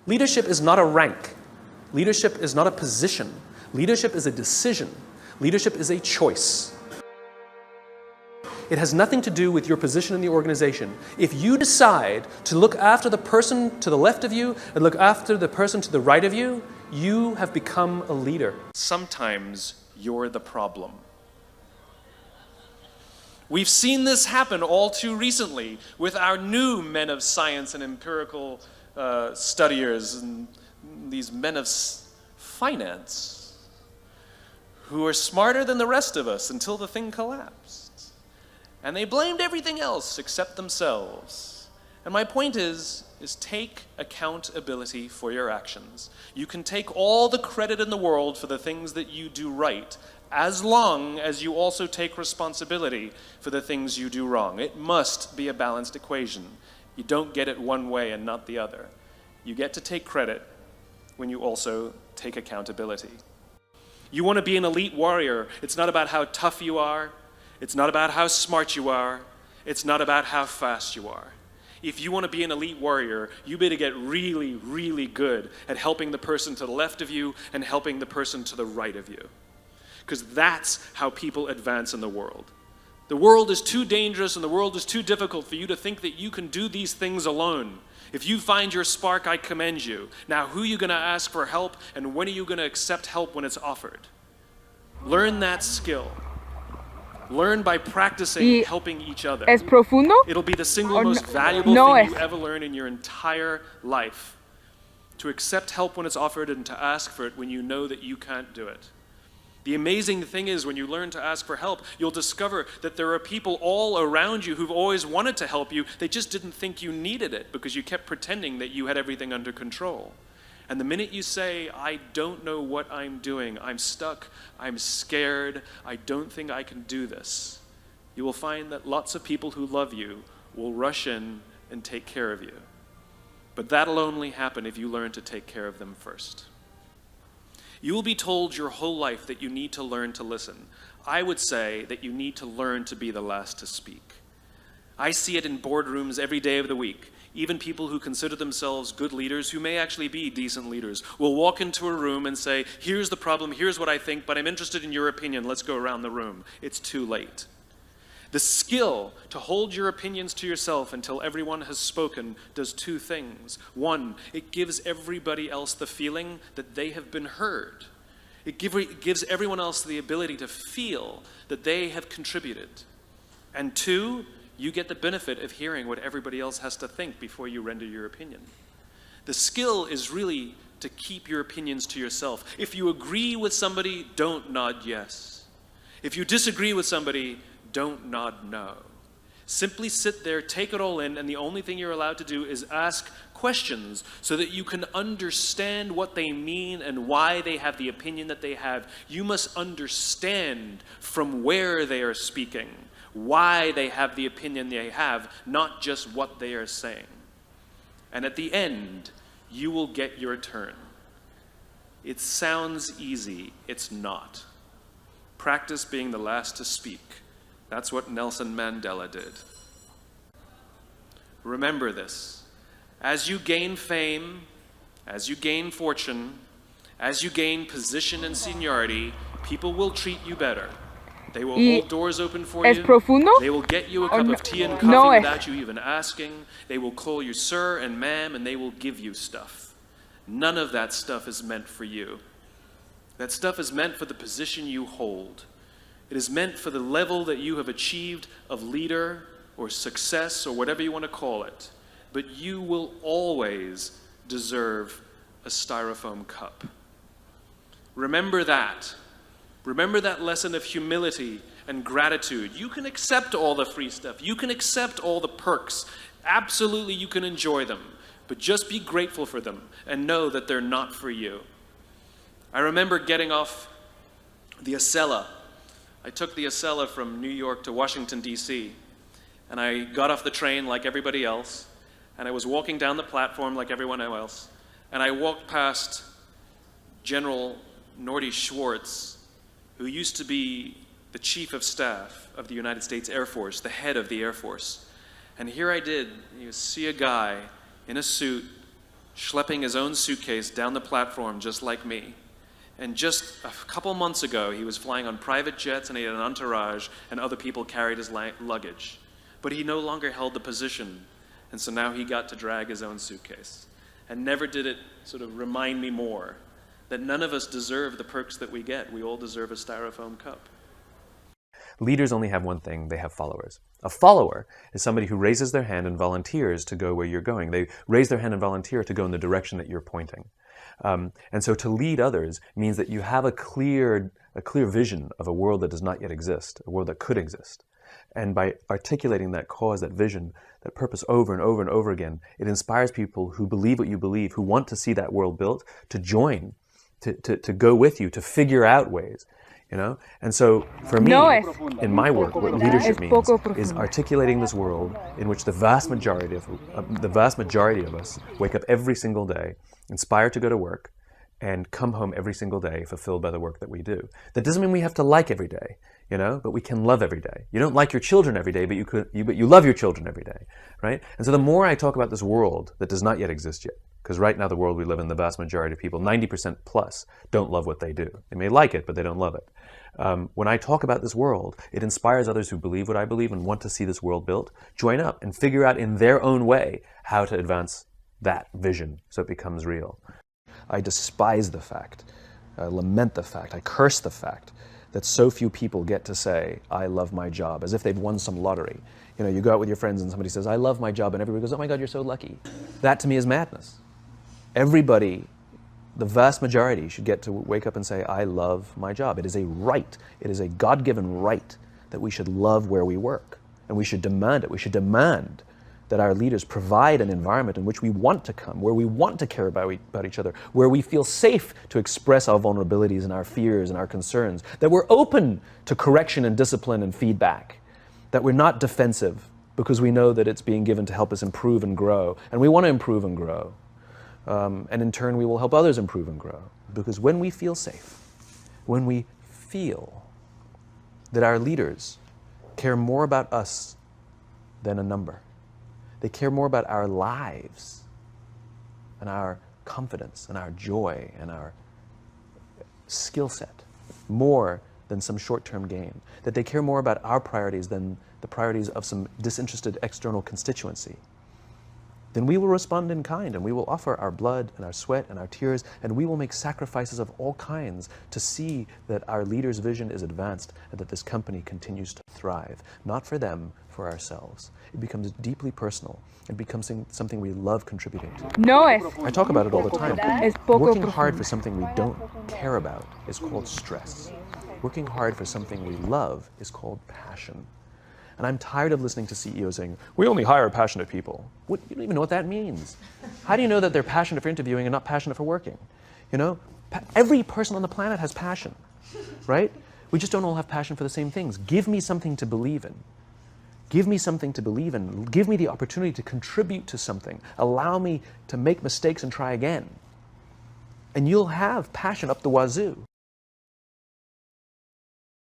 Leadership is not a rank. Leadership is not a position. Leadership is a decision. Leadership is a choice. It has nothing to do with your position in the organization. If you decide to look after the person to the left of you and look after the person to the right of you, you have become a leader. Sometimes you're the problem. We've seen this happen all too recently with our new men of science and empirical studiers and these men of finance who are smarter than the rest of us until the thing collapsed. And they blamed everything else except themselves. And my point is take accountability for your actions. You can take all the credit in the world for the things that you do right, as long as you also take responsibility for the things you do wrong. It must be a balanced equation. You don't get it one way and not the other. You get to take credit when you also take accountability. You want to be an elite warrior. It's not about how tough you are. It's not about how smart you are. It's not about how fast you are. If you want to be an elite warrior, you better get really, really good at helping the person to the left of you and helping the person to the right of you. Because that's how people advance in the world. The world is too dangerous and the world is too difficult for you to think that you can do these things alone. If you find your spark, I commend you. Now, who are you going to ask for help, and when are you going to accept help when it's offered? Learn that skill. Learn by practicing helping each other. ¿Es profundo? It'll be the single most valuable thing you ever learn in your entire life. To accept help when it's offered and to ask for it when you know that you can't do it. The amazing thing is when you learn to ask for help, you'll discover that there are people all around you who've always wanted to help you. They just didn't think you needed it because you kept pretending that you had everything under control. And the minute you say, I don't know what I'm doing, I'm stuck, I'm scared, I don't think I can do this, you will find that lots of people who love you will rush in and take care of you. But that'll only happen if you learn to take care of them first. You will be told your whole life that you need to learn to listen. I would say that you need to learn to be the last to speak. I see it in boardrooms every day of the week. Even people who consider themselves good leaders, who may actually be decent leaders, will walk into a room and say, here's the problem, here's what I think, but I'm interested in your opinion, let's go around the room. It's too late. The skill to hold your opinions to yourself until everyone has spoken does two things. One, it gives everybody else the feeling that they have been heard. It gives everyone else the ability to feel that they have contributed. And two, you get the benefit of hearing what everybody else has to think before you render your opinion. The skill is really to keep your opinions to yourself. If you agree with somebody, don't nod yes. If you disagree with somebody, don't nod no. Simply sit there, take it all in, and the only thing you're allowed to do is ask questions so that you can understand what they mean and why they have the opinion that they have. You must understand from where they are speaking, why they have the opinion they have, not just what they are saying. And at the end, you will get your turn. It sounds easy, it's not. Practice being the last to speak. That's what Nelson Mandela did. Remember this. As you gain fame, as you gain fortune, as you gain position and seniority, people will treat you better. They will hold doors open for you. Profundo? They will get you a cup of tea and coffee without you even asking. They will call you sir and ma'am, and they will give you stuff. None of that stuff is meant for you. That stuff is meant for the position you hold. It is meant for the level that you have achieved of leader or success or whatever you want to call it. But you will always deserve a styrofoam cup. Remember that. Remember that lesson of humility and gratitude. You can accept all the free stuff. You can accept all the perks. Absolutely, you can enjoy them. But just be grateful for them and know that they're not for you. I remember getting off the Acela. I took the Acela from New York to Washington, D.C. And I got off the train like everybody else. And I was walking down the platform like everyone else. And I walked past General Norty Schwartz, who used to be the chief of staff of the United States Air Force, the head of the Air Force. And here I did, you see a guy in a suit schlepping his own suitcase down the platform just like me. And just a couple months ago, he was flying on private jets and he had an entourage and other people carried his luggage. But he no longer held the position, and so now he got to drag his own suitcase. And never did it sort of remind me more that none of us deserve the perks that we get. We all deserve a styrofoam cup. Leaders only have one thing: they have followers. A follower is somebody who raises their hand and volunteers to go where you're going. They raise their hand and volunteer to go in the direction that you're pointing. And so to lead others means that you have a clear vision of a world that does not yet exist, a world that could exist. And by articulating that cause, that vision, that purpose over and over and over again, it inspires people who believe what you believe, who want to see that world built, to join, to go with you, to figure out ways. You know? And so for me, in my work, what leadership means is articulating this world in which the vast majority of us wake up every single day, inspired to go to work, and come home every single day fulfilled by the work that we do. That doesn't mean we have to like every day, you know, but we can love every day. You don't like your children every day, but you love your children every day, right? And so the more I talk about this world that does not yet exist yet, because right now the world we live in, the vast majority of people, 90% plus, don't love what they do. They may like it, but they don't love it. When I talk about this world, it inspires others who believe what I believe and want to see this world built, join up and figure out in their own way how to advance that vision so it becomes real. I despise the fact, I lament the fact, I curse the fact that so few people get to say, I love my job, as if they've won some lottery. You know, you go out with your friends and somebody says, I love my job, and everybody goes, oh my God, you're so lucky. That to me is madness. Everybody, the vast majority, should get to wake up and say, I love my job. It is a right, it is a God-given right that we should love where we work, and we should demand it. We should demand that our leaders provide an environment in which we want to come, where we want to care about each other, where we feel safe to express our vulnerabilities and our fears and our concerns, that we're open to correction and discipline and feedback, that we're not defensive because we know that it's being given to help us improve and grow, and we want to improve and grow. And in turn, we will help others improve and grow. Because when we feel safe, when we feel that our leaders care more about us than a number, they care more about our lives and our confidence and our joy and our skill set, more than some short-term gain, that they care more about our priorities than the priorities of some disinterested external constituency, then we will respond in kind, and we will offer our blood and our sweat and our tears, and we will make sacrifices of all kinds to see that our leader's vision is advanced and that this company continues to thrive, not for them, for ourselves. It becomes deeply personal. It becomes something we love contributing to. I talk about it all the time. Working hard for something we don't care about is called stress. Working hard for something we love is called passion. And I'm tired of listening to CEOs saying, we only hire passionate people. You don't even know what that means. How do you know that they're passionate for interviewing and not passionate for working? You know, every person on the planet has passion, right? We just don't all have passion for the same things. Give me something to believe in. Give me something to believe in. Give me the opportunity to contribute to something. Allow me to make mistakes and try again. And you'll have passion up the wazoo.